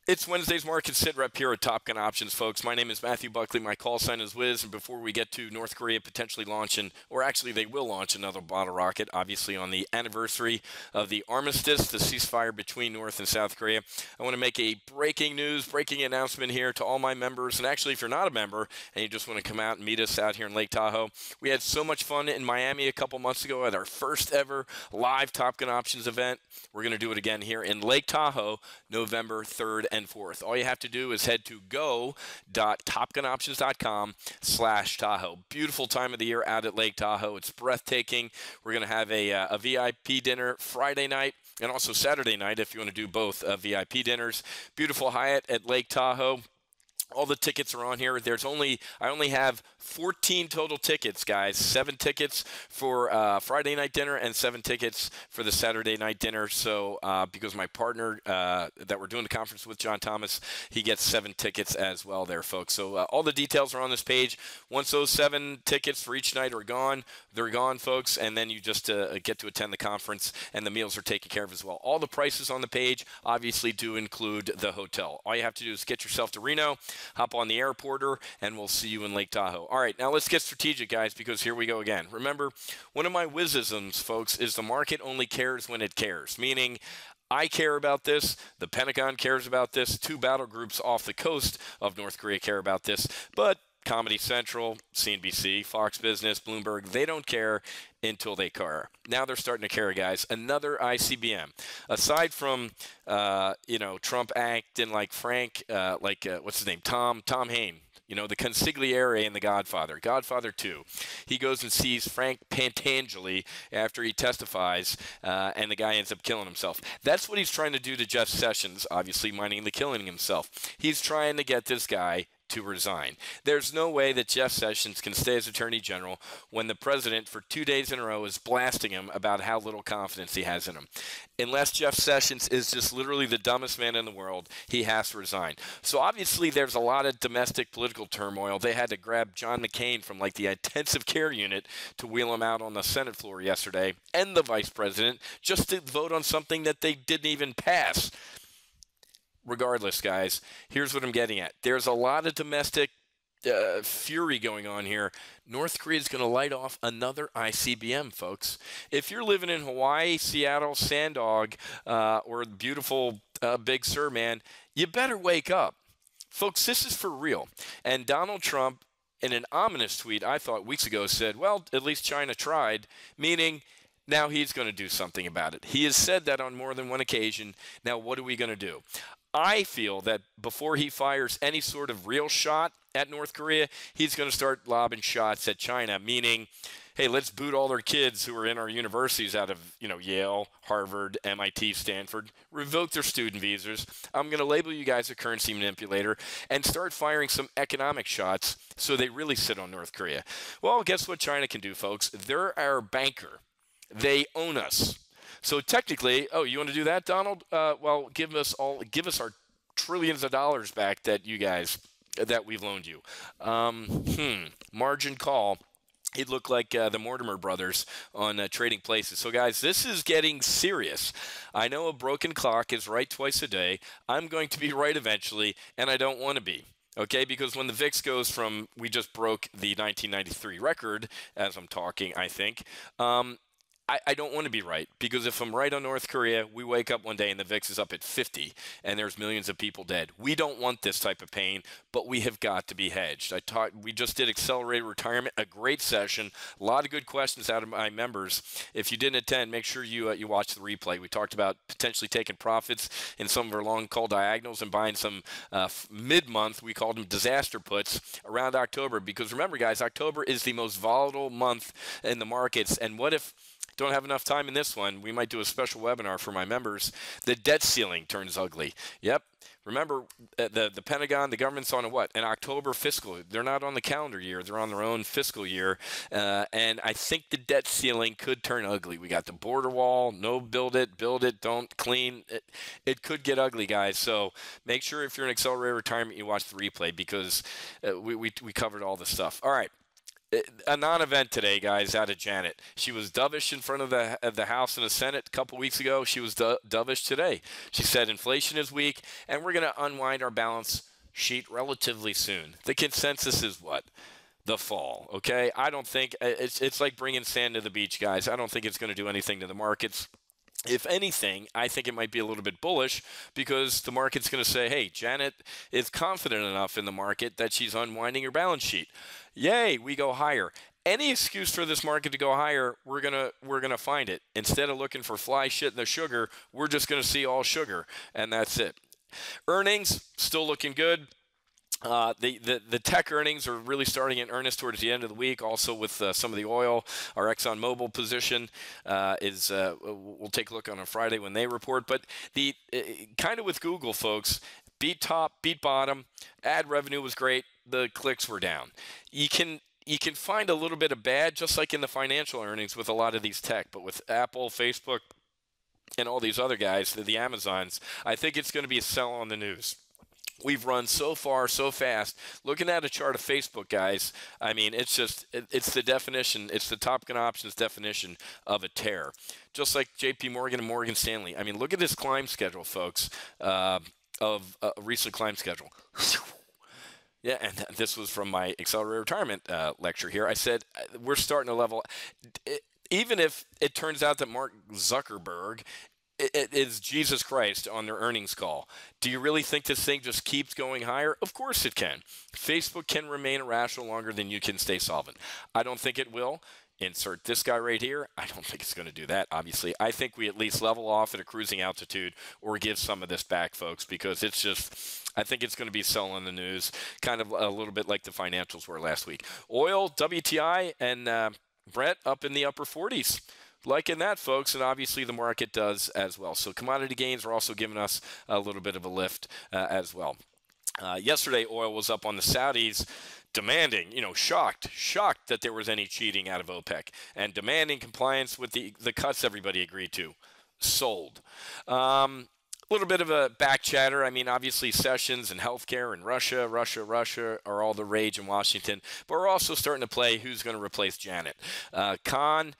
It's Wednesday's market sit rep here at Top Gun Options, folks. My name is Matthew Buckley. My call sign is Wiz. And before we get to North Korea potentially launching, or actually they will launch another bottle rocket, obviously on the anniversary of the armistice, the ceasefire between North and South Korea, I want to make a breaking announcement here to all my members. And actually, if you're not a member and you just want to come out and meet us out here in Lake Tahoe, we had so much fun in Miami a couple months ago at our first ever live Top Gun Options event. We're going to do it again here in Lake Tahoe, November 3rd and 4th. All you have to do is head to go.topgunoptions.com/Tahoe. Beautiful time of the year out at Lake Tahoe. It's breathtaking. We're going to have a VIP dinner Friday night and also Saturday night if you want to do both VIP dinners. Beautiful Hyatt at Lake Tahoe. All the tickets are on here. I only have 14 total tickets, guys. 7 tickets for Friday night dinner and 7 tickets for the Saturday night dinner. So because my partner that we're doing the conference with, John Thomas, he gets 7 tickets as well there, folks. So all the details are on this page. Once those 7 tickets for each night are gone, they're gone, folks, and then you just get to attend the conference, and the meals are taken care of as well. All the prices on the page obviously do include the hotel. All you have to do is get yourself to Reno, hop on the airporter, and we'll see you in Lake Tahoe. All right, now let's get strategic, guys, because here we go again. Remember, one of my wizisms, folks, is the market only cares when it cares, meaning I care about this, the Pentagon cares about this, 2 battle groups off the coast of North Korea care about this, but Comedy Central, CNBC, Fox Business, Bloomberg, they don't care until they care. Now they're starting to care, guys. Another ICBM. Aside from, Trump acting like what's his name? Tom Hain. The consigliere in The Godfather, Godfather 2. He goes and sees Frank Pantangeli after he testifies, and the guy ends up killing himself. That's what he's trying to do to Jeff Sessions, obviously minding the killing himself. He's trying to get this guy to resign. There's no way that Jeff Sessions can stay as Attorney General when the president for 2 days in a row is blasting him about how little confidence he has in him. Unless Jeff Sessions is just literally the dumbest man in the world, he has to resign. So obviously there's a lot of domestic political turmoil. They had to grab John McCain from the intensive care unit to wheel him out on the Senate floor yesterday, and the vice president, just to vote on something that they didn't even pass. Regardless, guys, here's what I'm getting at. There's a lot of domestic fury going on here. North Korea is going to light off another ICBM, folks. If you're living in Hawaii, Seattle, Sandog, or beautiful Big Sur, man, you better wake up. Folks, this is for real. And Donald Trump, in an ominous tweet, I thought weeks ago, said, well, at least China tried, meaning now he's going to do something about it. He has said that on more than one occasion. Now, what are we going to do? I feel that before he fires any sort of real shot at North Korea, he's going to start lobbing shots at China, meaning, hey, let's boot all their kids who are in our universities out of, Yale, Harvard, MIT, Stanford, revoke their student visas. I'm going to label you guys a currency manipulator and start firing some economic shots so they really sit on North Korea. Well, guess what China can do, folks? They're our banker. They own us. So technically, you want to do that, Donald? Well, give us our trillions of dollars back that we've loaned you. Margin call. It looked like the Mortimer brothers on Trading Places. So, guys, this is getting serious. I know a broken clock is right twice a day. I'm going to be right eventually, and I don't want to be. Okay, because when the VIX goes from, we just broke the 1993 record, as I'm talking, I think, I don't want to be right, because if I'm right on North Korea, we wake up one day and the VIX is up at 50 and there's millions of people dead. We don't want this type of pain, but we have got to be hedged. We just did Accelerated Retirement, a great session, a lot of good questions out of my members. If you didn't attend, make sure you watch the replay. We talked about potentially taking profits in some of our long call diagonals and buying some mid-month, we called them disaster puts, around October. Because remember, guys, October is the most volatile month in the markets. And what if don't have enough time in this one? We might do a special webinar for my members. The debt ceiling turns ugly. Yep. Remember, the Pentagon, the government's on an October fiscal. They're not on the calendar year. They're on their own fiscal year. And I think the debt ceiling could turn ugly. We got the border wall. No, build it, don't clean. It could get ugly, guys. So make sure if you're in Accelerated Retirement, you watch the replay, because we covered all this stuff. All right. A non-event today, guys, out of Janet. She was dovish in front of the House and the Senate a couple weeks ago. She was dovish today. She said inflation is weak, and we're going to unwind our balance sheet relatively soon. The consensus is what? The fall, okay? I don't think it's like bringing sand to the beach, guys. I don't think it's going to do anything to the markets. If anything, I think it might be a little bit bullish because the market's going to say, hey, Janet is confident enough in the market that she's unwinding her balance sheet. Yay, we go higher. Any excuse for this market to go higher, we're gonna find it. Instead of looking for fly shit in the sugar, we're just gonna see all sugar, and that's it. Earnings still looking good. The tech earnings are really starting in earnest towards the end of the week. Also with some of the oil, our ExxonMobil position we'll take a look on Friday when they report. But the kind of with Google, folks, beat top, beat bottom. Ad revenue was great. The clicks were down. You can find a little bit of bad, just like in the financial earnings with a lot of these tech. But with Apple, Facebook, and all these other guys, the Amazons, I think it's going to be a sell on the news. We've run so far, so fast. Looking at a chart of Facebook, guys, I mean, it's the definition, it's the Top Gun Options definition of a tear. Just like JP Morgan and Morgan Stanley. I mean, look at this climb schedule, folks, of a recent climb schedule. Yeah, and this was from my Accelerated Retirement lecture here. I said, we're starting to level. Even if it turns out that Mark Zuckerberg is Jesus Christ on their earnings call, do you really think this thing just keeps going higher? Of course it can. Facebook can remain irrational longer than you can stay solvent. I don't think it will. Insert this guy right here. I don't think it's going to do that, obviously. I think we at least level off at a cruising altitude or give some of this back, folks, because it's just, I think it's going to be selling the news, kind of a little bit like the financials were last week. Oil, WTI, and Brent up in the upper 40s. Liking that, folks, and obviously the market does as well. So commodity gains are also giving us a little bit of a lift as well. Yesterday, oil was up on the Saudis, demanding, shocked that there was any cheating out of OPEC, and demanding compliance with the cuts everybody agreed to. Sold. A little bit of a back chatter. I mean, obviously Sessions and healthcare and Russia are all the rage in Washington, but we're also starting to play who's going to replace Janet. Khan,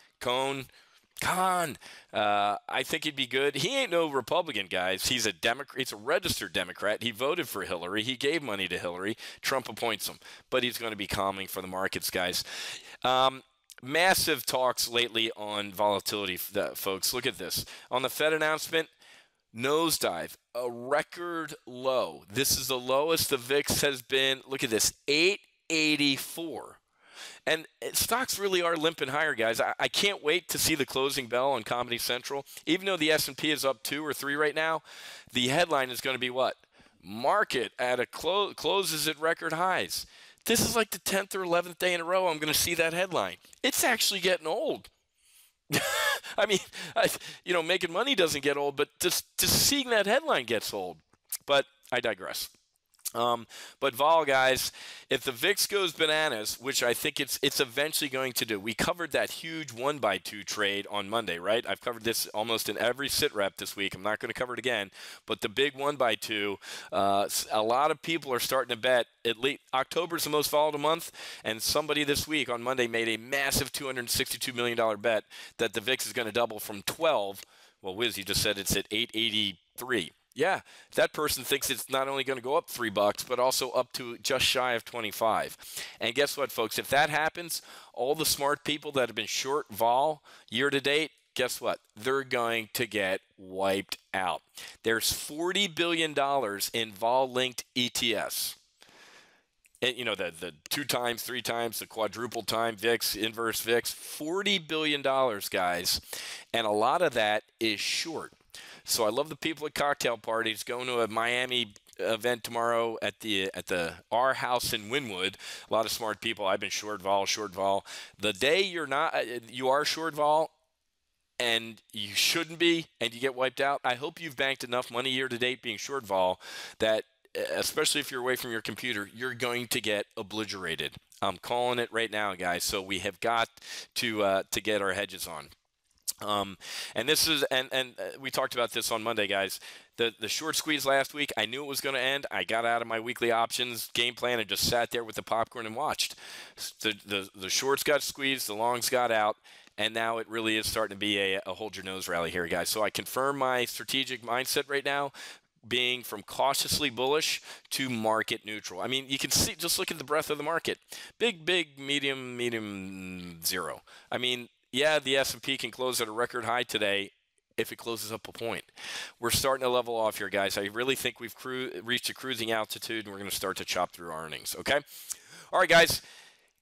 I think he'd be good. He ain't no Republican, guys. He's a Democrat. He's a registered Democrat. He voted for Hillary. He gave money to Hillary. Trump appoints him, but he's going to be calming for the markets, guys. Massive talks lately on volatility, folks. Look at this. On the Fed announcement, nosedive, a record low. This is the lowest the VIX has been. Look at this, 884. And stocks really are limping higher, guys. I can't wait to see the closing bell on Comedy Central. Even though the S&P is up 2 or 3 right now, the headline is going to be what? Market at a closes at record highs. This is like the 10th or 11th day in a row I'm going to see that headline. It's actually getting old. I mean, making money doesn't get old, but just seeing that headline gets old. But I digress. But vol, guys, if the VIX goes bananas, which I think it's eventually going to do. We covered that huge 1x2 trade on Monday, right? I've covered this almost in every SITREP this week. I'm not going to cover it again. But the big 1x2, a lot of people are starting to bet at least October's the most volatile month, and somebody this week on Monday made a massive $262 million bet that the VIX is going to double from 12. Well, Wiz, you just said it's at 883. Yeah, that person thinks it's not only going to go up $3, but also up to just shy of 25. And guess what, folks? If that happens, all the smart people that have been short vol year to date, guess what? They're going to get wiped out. There's $40 billion in vol-linked ETFs. The 2 times, 3 times, the quadruple time VIX, inverse VIX, $40 billion, guys. And a lot of that is short. So I love the people at cocktail parties going to a Miami event tomorrow at the our house in Wynwood. A lot of smart people. I've been short vol. The day you are short vol, and you shouldn't be, and you get wiped out. I hope you've banked enough money year to date being short vol that, especially if you're away from your computer, you're going to get obliterated. I'm calling it right now, guys. So we have got to get our hedges on. And this is we talked about this on Monday, guys. The short squeeze last week, I knew it was going to end. I got out of my weekly options game plan and just sat there with the popcorn and watched. The shorts got squeezed, the longs got out, and now it really is starting to be a hold your nose rally here, guys. So I confirm my strategic mindset right now, being from cautiously bullish to market neutral. I mean, you can see, just look at the breadth of the market. Big, big, medium, medium, zero. I mean, yeah, the S&P can close at a record high today if it closes up a point. We're starting to level off here, guys. I really think we've reached a cruising altitude, and we're going to start to chop through our earnings, okay? All right, guys.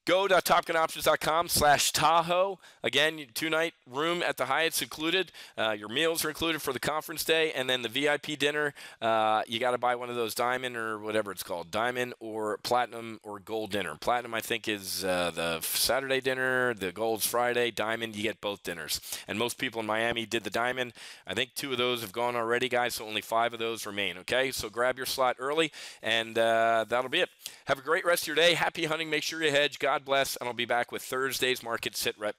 Go to topgunoptions.com/Tahoe. Again, 2-night room at the Hyatt's included. Your meals are included for the conference day. And then the VIP dinner, you got to buy one of those diamond or whatever it's called. Diamond or platinum or gold dinner. Platinum, I think, is the Saturday dinner. The gold's Friday. Diamond, you get both dinners. And most people in Miami did the diamond. I think 2 of those have gone already, guys, so only 5 of those remain, okay? So grab your slot early, and that'll be it. Have a great rest of your day. Happy hunting. Make sure you hedge. God bless, and I'll be back with Thursday's market SITREP